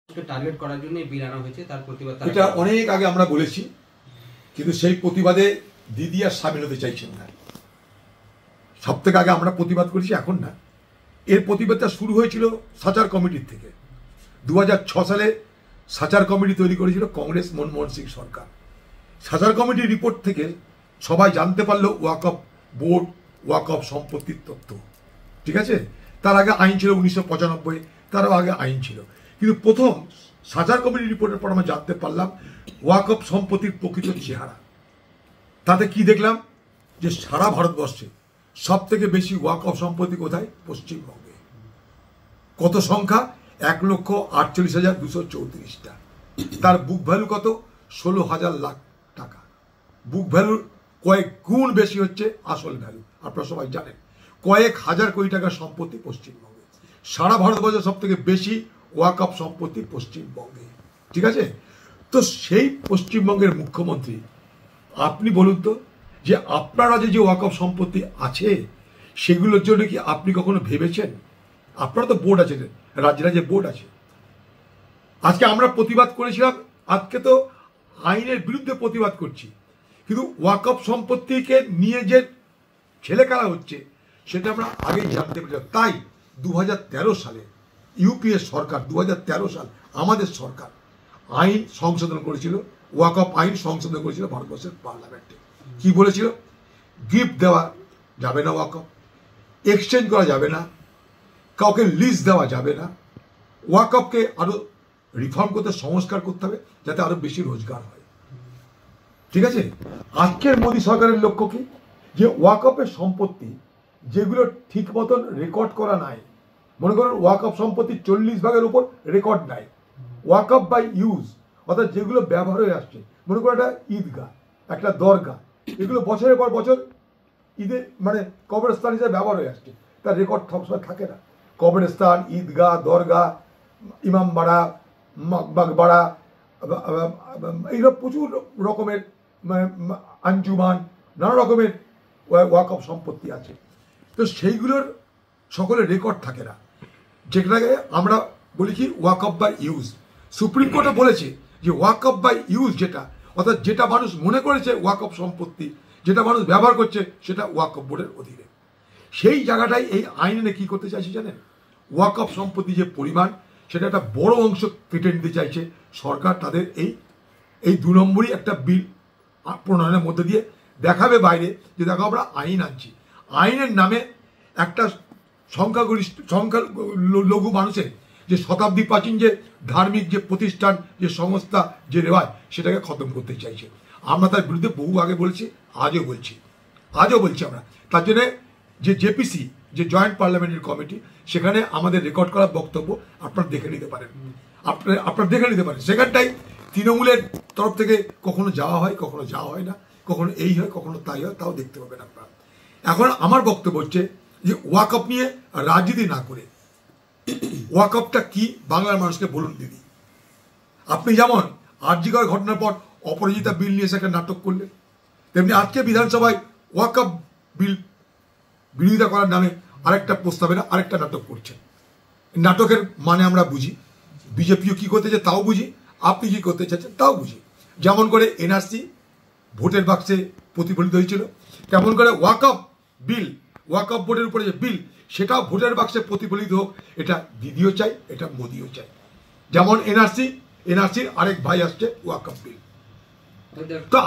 Target করার জন্য বিল আনা হয়েছে, তার প্রতিবাদ এটা অনেক আগে আমরা বলেছি, কিন্তু সেই প্রতিবাদে দিদি আর সামিল হতে চাইছেন না। সব থেকে আগে আমরা প্রতিবাদ করেছি, এখন না। এর প্রতিবাদটা শুরু হয়েছিল সাচার কমিটির থেকে। 2006 সালে সাচার কমিটি তৈরি করেছিল কংগ্রেস মনমোহন সিং সরকার। সাচার কমিটির রিপোর্ট থেকে সবাই জানতে পারলো ওয়াকফ বোর্ড, ওয়াকফ সম্পত্তির তথ্য, ঠিক আছে। তার আগে আইন ছিল 1995, তারও আগে আইন ছিল, কিন্তু প্রথম সাচার কমিটির রিপোর্টের পর আমরা জানতে পারলাম ওয়াকফ সম্পত্তির প্রকৃত চেহারা। তাতে কি দেখলাম, যে সারা ভারতবর্ষে সব থেকে বেশি ওয়াকফ সম্পত্তি কোথায়? পশ্চিমবঙ্গে। কত সংখ্যা? 1,48,234টা। তার বুক ভ্যালু কত? 16,000 লাখ টাকা। বুক ভ্যালুর কয়েক গুণ বেশি হচ্ছে আসল ভ্যালু। আপনারা সবাই জানেন, কয়েক হাজার কোটি টাকার সম্পত্তি পশ্চিমবঙ্গে। সারা ভারতবর্ষে সব থেকে বেশি ওয়াকফ সম্পত্তি পশ্চিমবঙ্গে, ঠিক আছে। তো সেই পশ্চিমবঙ্গের মুখ্যমন্ত্রী, আপনি বলুন তো, যে আপনার রাজ্যে যে ওয়াকফ সম্পত্তি আছে সেগুলোর জন্য কি আপনি কখনো ভেবেছেন? আপনারা তো বোর্ড আছে, রাজ্যে রাজ্যে বোর্ড আছে। আজকে আমরা প্রতিবাদ করেছিলাম, আজকে তো আইনের বিরুদ্ধে প্রতিবাদ করছি, কিন্তু ওয়াকফ সম্পত্তিকে নিয়ে যে ছেলে খেলা হচ্ছে সেটা আমরা আগেই জানতে পেরেছিলাম। তাই 2013 সালে ইউপিএ সরকার, 2013 সাল আমাদের সরকার আইন সংশোধন করেছিল, ওয়াকফ আইন সংশোধন করেছিল ভারতবর্ষের পার্লামেন্টে। কি বলেছিল? গিফট দেওয়া যাবে না, ওয়াকফ এক্সচেঞ্জ করা যাবে না, কাউকে লিজ দেওয়া যাবে না, ওয়াকফকে আরো রিফর্ম করতে, সংস্কার করতে হবে যাতে আরো বেশি রোজগার হয়, ঠিক আছে। আজকের মোদী সরকারের লক্ষ্য কি? যে ওয়াকফের সম্পত্তি যেগুলো ঠিক মতন রেকর্ড করা নাই, মনে করুন ওয়াকফ সম্পত্তি 40 ভাগের উপর রেকর্ড নাই, ওয়াকফ বাই ইউজ, অর্থাৎ যেগুলো ব্যবহার হয়ে আসছে, মনে করুন একটা ঈদগাহ, একটা দরগাহ, এগুলো বছরের পর বছর ঈদে মানে কবরস্থান হিসেবে ব্যবহার হয়ে আসছে, তার রেকর্ড সবসময় থাকে না। কবরস্থান, ঈদগাহ, দরগাহ, ইমামবাড়া, মকবাড়া, এইসব প্রচুর রকমের আঞ্জুমান, নানা রকমের ওয়াকফ সম্পত্তি আছে। তো সেইগুলোর সকলের রেকর্ড থাকে না, যেটাকে আমরা বলি কি ওয়াকফ বাই ইউজ। সুপ্রিম কোর্টে বলেছে যে ওয়াকফ বাই ইউজ যেটা, অর্থাৎ যেটা মানুষ মনে করেছে ওয়াকফ সম্পত্তি, যেটা মানুষ ব্যবহার করছে, সেটা ওয়াকফ বোর্ডের অধীনে। সেই জায়গাটাই এই আইনে কি করতে চাইছে জানেন? ওয়াকফ সম্পত্তি যে পরিমাণ, সেটা একটা বড় অংশ কেটে নিতে চাইছে সরকার। তাদের এই 2 নম্বরই একটা বিল প্রণয়নের মধ্যে দিয়ে দেখাবে বাইরে যে দেখো আমরা আইন আনছি। আইনের নামে একটা সংখ্যালঘু মানুষের যে শতাব্দী প্রাচীন যে ধার্মিক যে প্রতিষ্ঠান, যে সংস্থা, যে রেওয়াজ, সেটাকে খতম করতে চাইছে। আমরা তার বিরুদ্ধে বহু আগে বলছি, আজও বলছি আমরা। তার জন্য যে জেপিসি, যে জয়েন্ট পার্লামেন্টারি কমিটি, সেখানে আমাদের রেকর্ড করা বক্তব্য আপনারা দেখে নিতে পারেন, আপনারা দেখে নিতে পারেন। সেখানটাই তৃণমূলের তরফ থেকে কখনো যাওয়া হয়, কখনো যাওয়া হয় না, কখনো এই হয়, কখনো তাই হয়, তাও দেখতে পাবেন আপনারা। এখন আমার বক্তব্য হচ্ছে যে ওয়াকফ নিয়ে রাজনীতি না করে ওয়াকফটা কি বাংলার মানুষকে বলুন দিদি। আপনি যেমন আরজি কর ঘটনার পর অপরাজিতা বিল নিয়ে এসে একটা নাটক করলেন, তেমনি আজকে বিধানসভায় ওয়াকফ বিল বিরোধিতা করার নামে আরেকটা প্রস্তাবের আরেকটা নাটক করছেন। নাটকের মানে আমরা বুঝি, বিজেপিও কি করতে চায় তাও বুঝি, আপনি কি করতে চাচ্ছেন তাও বুঝি। যেমন করে এনআরসি ভোটের বাক্সে প্রতিফলিত হয়েছিল, তেমন করে ওয়াকফ বিল, ওয়াকফ বোর্ডের উপরে যে বিল, সেটাও ভোটের বাক্সে প্রতিফলিত হোক, এটা দিদিও চাই, এটা মোদিও চাই। যেমন এনআরসির আরেক ভাই আসছে ওয়াকফ বিল। তো